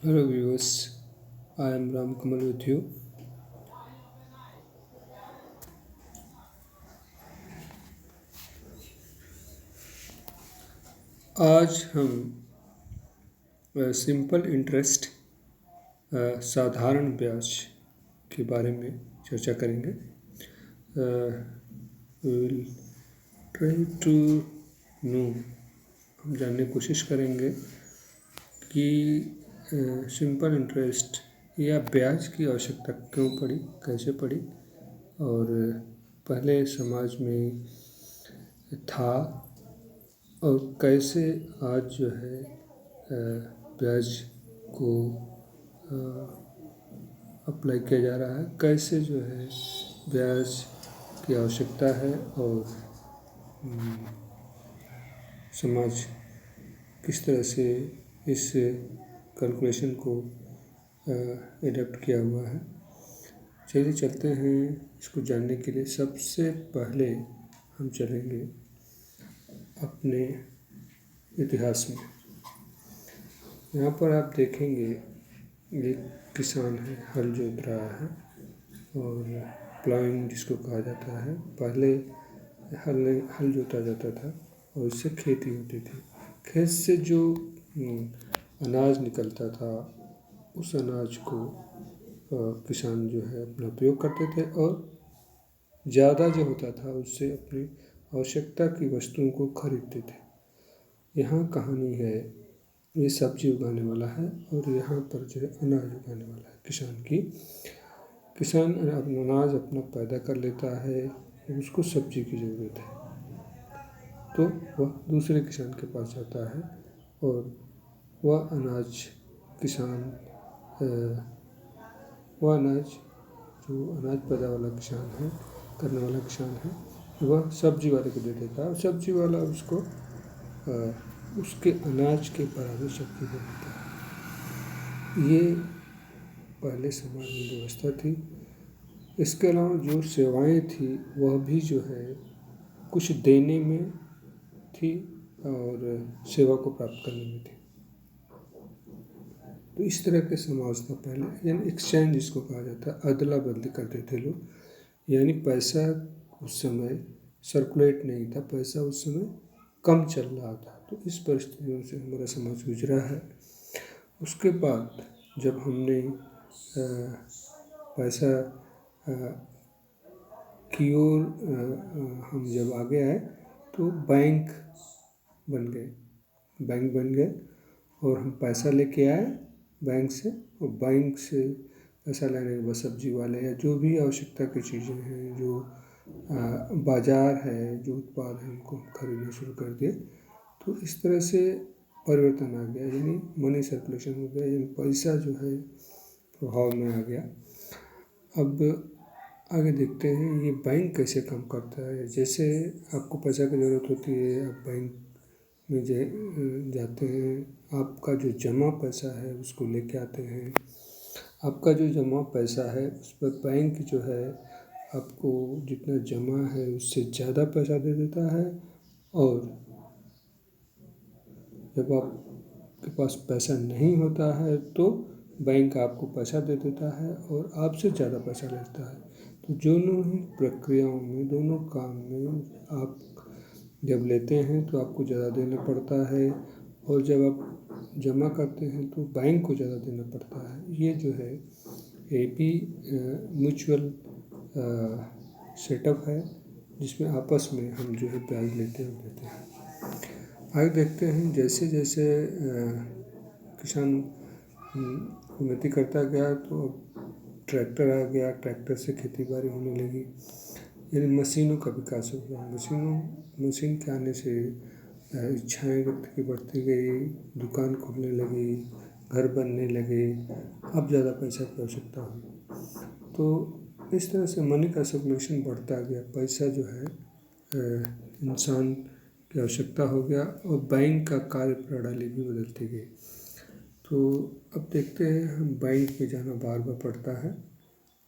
Hello viewers, I am Ram Kamal with you. आज हम simple interest साधारण ब्याज के बारे में चर्चा करेंगे. विल ट्राई टू नो, हम जानने की कोशिश करेंगे कि सिंपल इंटरेस्ट या ब्याज की आवश्यकता क्यों पड़ी, कैसे पड़ी और पहले समाज में था और कैसे आज जो है ब्याज को अप्लाई किया जा रहा है, कैसे जो है ब्याज की आवश्यकता है और समाज किस तरह से इस कैलकुलेशन को एडप्ट किया हुआ है. चलिए चलते हैं इसको जानने के लिए. सबसे पहले हम चलेंगे अपने इतिहास में. यहाँ पर आप देखेंगे एक किसान है, हल जोत रहा है और प्लाइंग जिसको कहा जाता है. पहले हल जोता जाता था और उससे खेती होती थी. खेत से जो अनाज निकलता था उस अनाज को किसान जो है अपना उपयोग करते थे और ज़्यादा जो होता था उससे अपनी आवश्यकता की वस्तुओं को खरीदते थे. यहाँ कहानी है, ये सब्जी उगाने वाला है और यहाँ पर जो है अनाज उगाने वाला है किसान की. किसान अनाज अपना पैदा कर लेता है, उसको सब्जी की ज़रूरत है तो वह दूसरे किसान के पास जाता है और वह अनाज जो अनाज पैदा वाला किसान है, करने वाला किसान है, वह सब्जी वाले को दे देता है और सब्जी वाला उसको उसके अनाज के बराबर सब्जी दे देता है. ये पहले समाज में व्यवस्था थी. इसके अलावा जो सेवाएं थी वह भी जो है कुछ देने में थी और सेवा को प्राप्त करने में थी. तो इस तरह के समाज था पहले, यानी एक्सचेंज जिसको कहा जाता है, अदला बदली करते थे लोग. यानी पैसा उस समय सर्कुलेट नहीं था, पैसा उस समय कम चल रहा था. तो इस परिस्थितियों से हमारा समाज गुजरा है. उसके बाद जब हमने पैसा की ओर हम जब आगे आए तो बैंक बन गए और हम पैसा लेके आए बैंक से, और बैंक से पैसा लेने के बाद सब्जी वाले या जो भी आवश्यकता की चीज़ें हैं, जो बाज़ार है, जो उत्पाद है, उनको खरीदना शुरू कर दिए. तो इस तरह से परिवर्तन आ गया, यानी मनी सर्कुलेशन हो गया, यानी पैसा जो है प्रभाव में आ गया. अब आगे देखते हैं ये बैंक कैसे काम करता है. जैसे आपको पैसा की ज़रूरत होती है, आप बैंक में जाते हैं, आपका जो जमा पैसा है उसको लेके आते हैं. आपका जो जमा पैसा है उस पर बैंक जो है आपको जितना जमा है उससे ज़्यादा पैसा दे देता है, और जब आपके पास पैसा नहीं होता है तो बैंक आपको पैसा दे देता है और आपसे ज़्यादा पैसा लेता है. तो दोनों ही प्रक्रियाओं में, दोनों काम में आप जब लेते हैं तो आपको ज़्यादा देना पड़ता है, और जब आप जमा करते हैं तो बैंक को ज़्यादा देना पड़ता है. ये जो है ये भी म्यूचुअल सेटअप है जिसमें आपस में हम जो है ब्याज लेते और देते हैं. आगे देखते हैं जैसे जैसे किसान उन्नति करता गया तो ट्रैक्टर आ गया, ट्रैक्टर से खेती बाड़ी होने लगी, यानी मशीनों का विकास हो गया. मशीन के आने से इच्छाएं व्यक्ति की बढ़ती गई, दुकान खुलने लगी, घर बनने लगे, अब ज़्यादा पैसा की आवश्यकता हुई. तो इस तरह से मनी का सर्कुलेशन बढ़ता गया, पैसा जो है इंसान की आवश्यकता हो गया और बैंक का कार्य प्रणाली भी बदलती गई. तो अब देखते हैं, हम बैंक में जाना बार बार पड़ता है.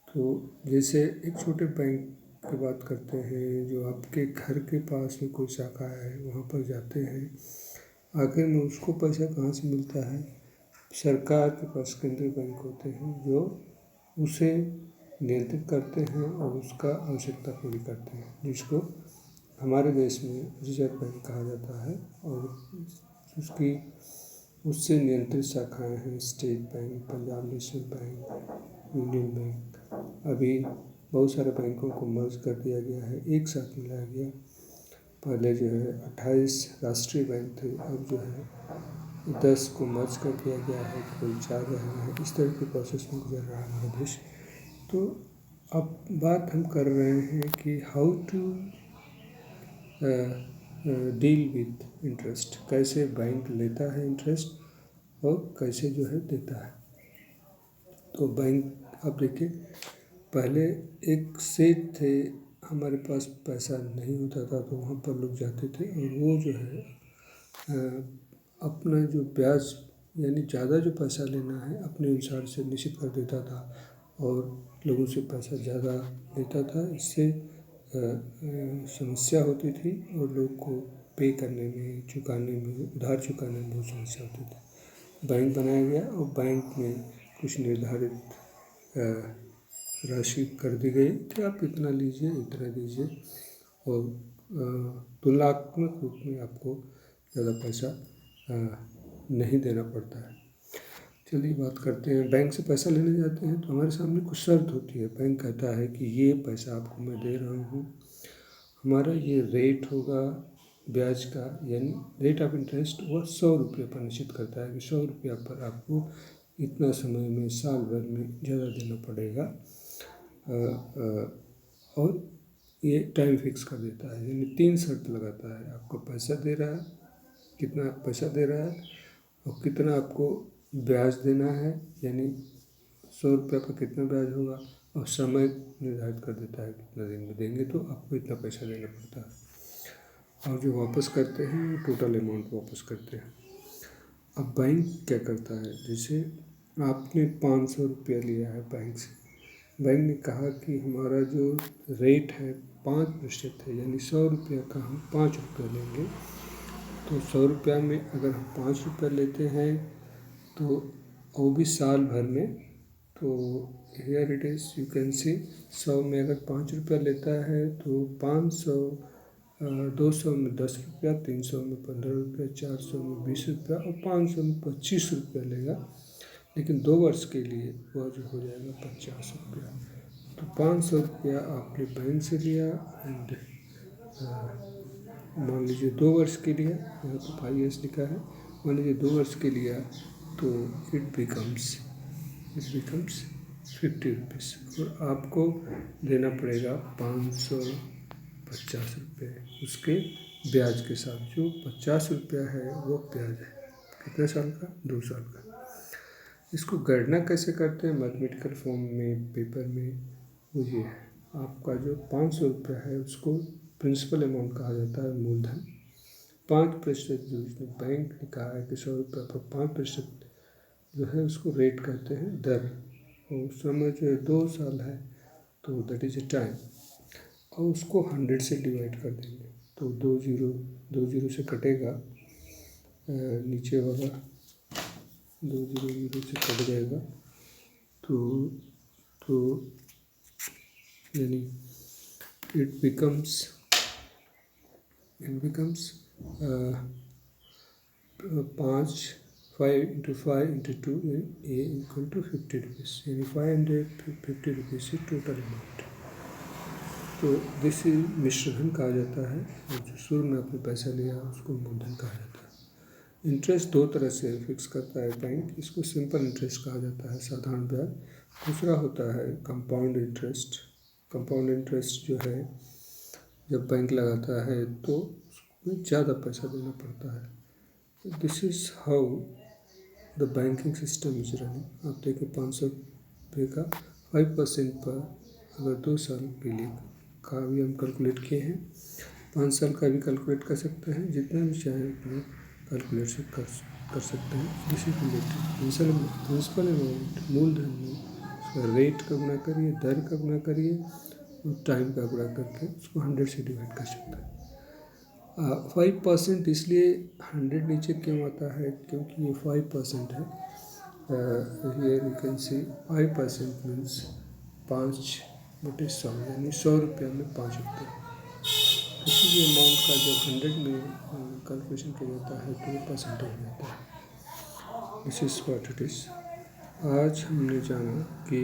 तो जैसे एक छोटे बैंक की बात करते हैं, जो आपके घर के पास में कोई शाखा है, वहाँ पर जाते हैं. आखिर में उसको पैसा कहाँ से मिलता है, सरकार के पास केंद्रीय बैंक होते हैं जो उसे नियंत्रित करते हैं और उसका आवश्यकता पूरी करते हैं, जिसको हमारे देश में रिजर्व बैंक कहा जाता है। और उसकी उससे नियंत्रित शाखाएं हैं state bank, Punjab national bank, union bank. अभी बहुत सारे बैंकों को मर्ज कर दिया गया है, एक साथ मिलाया गया। पहले जो है 28 राष्ट्रीय बैंक थे, अब जो है 10 को मर्ज कर दिया गया है, कोई 4 रहे हैं। इस तरह के प्रोसेस में गुजर रहा है हमारा देश। तो अब बात हम कर रहे हैं कि how to deal with interest, कैसे बैंक लेता है इंटरेस्ट और कैसे जो है देता है। तो बैंक, अब देखिए, पहले एक सेठ थे, हमारे पास पैसा नहीं होता था तो वहाँ पर लोग जाते थे और वो जो है अपना जो ब्याज यानी ज़्यादा जो पैसा लेना है अपने अनुसार से निश्चित कर देता था और लोगों से पैसा ज़्यादा लेता था। इससे समस्या होती थी और लोग को पे करने में, चुकाने में, उधार चुकाने में बहुत समस्या होती थी। बैंक बनाया गया और बैंक में कुछ निर्धारित राशि कर दी गई कि आप इतना लीजिए, इतना दीजिए और तुलनात्मक रूप में आपको ज़्यादा पैसा नहीं देना पड़ता है। चलिए बात करते हैं, बैंक से पैसा लेने जाते हैं तो हमारे सामने कुछ शर्त होती है। बैंक कहता है कि ये पैसा आपको मैं दे रहा हूँ, हमारा ये रेट होगा ब्याज का, यानी रेट ऑफ इंटरेस्ट, वह 100 रुपये पर निश्चित करता है कि 100 रुपया पर आपको इतना समय में, साल भर में ज़्यादा देना पड़ेगा। और ये टाइम फिक्स कर देता है, यानी 3 शर्त लगाता है। आपको पैसा दे रहा है, कितना पैसा दे रहा है और कितना आपको ब्याज देना है, यानी 100 रुपये पर कितना ब्याज होगा, और समय निर्धारित कर देता है कितना दिन में देंगे तो आपको इतना पैसा देना पड़ता है। और जो वापस करते हैं वो टोटल अमाउंट वापस करते हैं। अब बैंक क्या करता है, जैसे आपने 500 रुपया लिया है बैंक से, बैंक ने कहा कि हमारा जो रेट है 5% है, यानी 100 रुपया का हम 5 रुपया लेंगे। तो 100 रुपया में अगर हम 5 रुपया लेते हैं तो वो भी साल भर में, तो here it is you can see 100 में अगर 5 रुपया लेता है तो 500, 200 में 10 रुपया, 300 में 15 रुपया, 400 में 20 रुपया और 500 में 25 रुपया लेगा। लेकिन 2 वर्ष के लिए वह जो हो जाएगा 50 रुपया। तो 500 रुपया आपने बैंक से लिया एंड मान लीजिए 2 वर्ष के लिए, यहाँ पर 5 years लिखा है, मान लीजिए 2 वर्ष के लिया तो इट बिकम्स 50 रुपीज़ और आपको देना पड़ेगा 550 रुपये उसके ब्याज के साथ। जो 50 रुपया है वो ब्याज है, कितने साल का, 2 साल का। इसको गणना कैसे करते हैं मैथमेटिकल फॉर्म में, पेपर में, वो ये है। आपका जो 500 रुपया है उसको प्रिंसिपल अमाउंट कहा जाता है, मूलधन। 5% जो इसमें बैंक ने कहा है कि 100 रुपये पर 5% जो है उसको रेट कहते हैं, दर। और उस समय जो है 2 साल है तो दैट इज़ ए टाइम। और उसको 100 से डिवाइड कर देंगे तो 2 जीरो से कटेगा, नीचे वाला 2 जीरो से कट जाएगा तो यानी it becomes 5 into 5 into 2 a equal to 50 rupees, यानी 550 रुपीज़ से टोटल अमाउंट। तो दिस इज मिश्रधन कहा जाता है और जो शुरू में आपने पैसा लिया उसको मूलधन कहा जाता है। इंटरेस्ट 2 तरह से फिक्स करता है बैंक, इसको सिंपल इंटरेस्ट कहा जाता है, साधारण ब्याज। दूसरा होता है कंपाउंड इंटरेस्ट। कंपाउंड इंटरेस्ट जो है जब बैंक लगाता है तो उसमें ज़्यादा पैसा देना पड़ता है। This is how the banking system is running. आप देखिए 500 रुपये का 5% पर अगर 2 साल के लिए का भी हम कैलकुलेट किए हैं, 5 साल का भी कैलकुलेट कर सकते हैं, जितना भी चाहें अपने कैलकुलेट से कर सकते हैं। इसी रिलेटेड प्रिंसिपल अमाउंट, मूलधन में उसका रेट का गुणा करिए, दर का गुणा करिए और टाइम का गुणा करके उसको 100 से डिवाइड कर सकते हैं। 5% इसलिए 100 नीचे क्यों आता है, क्योंकि ये 5% है here you can see 5% means 5/100 यानी 100 रुपये में 5 रुपये। किसी भी अमाउंट का जब 100 में कैलकुलेशन किया जाता है तो वो परसेंटेज में आता है। This is what it is. आज हमने जाना कि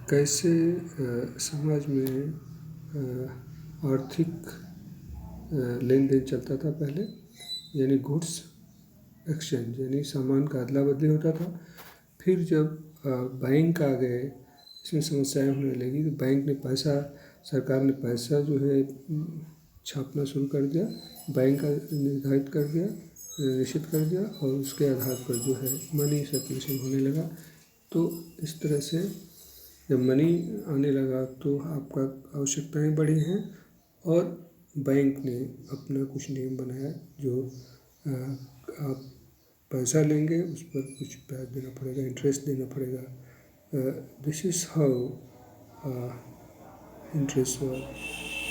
कैसे समाज में आर्थिक लेन देन चलता था पहले, यानी गुड्स एक्सचेंज, यानी सामान का अदला बदली होता था। फिर जब बैंक आ गए, इसमें समस्याएं होने लगी तो बैंक ने सरकार ने पैसा जो है छापना शुरू कर दिया, बैंक का निर्धारित कर दिया, निश्चित कर दिया, और उसके आधार पर जो है मनी सर्कुलेशन होने लगा। तो इस तरह से जब मनी आने लगा तो आपका आवश्यकताएं बढ़ी हैं और बैंक ने अपना कुछ नियम बनाया, जो आप पैसा लेंगे उस पर कुछ ब्याज देना पड़ेगा, इंटरेस्ट देना पड़ेगा। This is how interest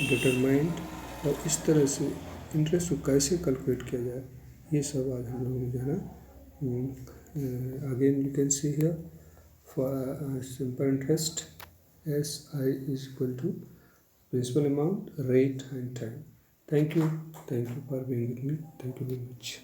determined, और इस तरह से इंटरेस्ट को कैसे कैलकुलेट किया जाए ये सब आज हम लोगों ने जाना। Again you can see here for simple interest SI is equal to principal amount, rate and time. Thank you for being with me. Thank you very much.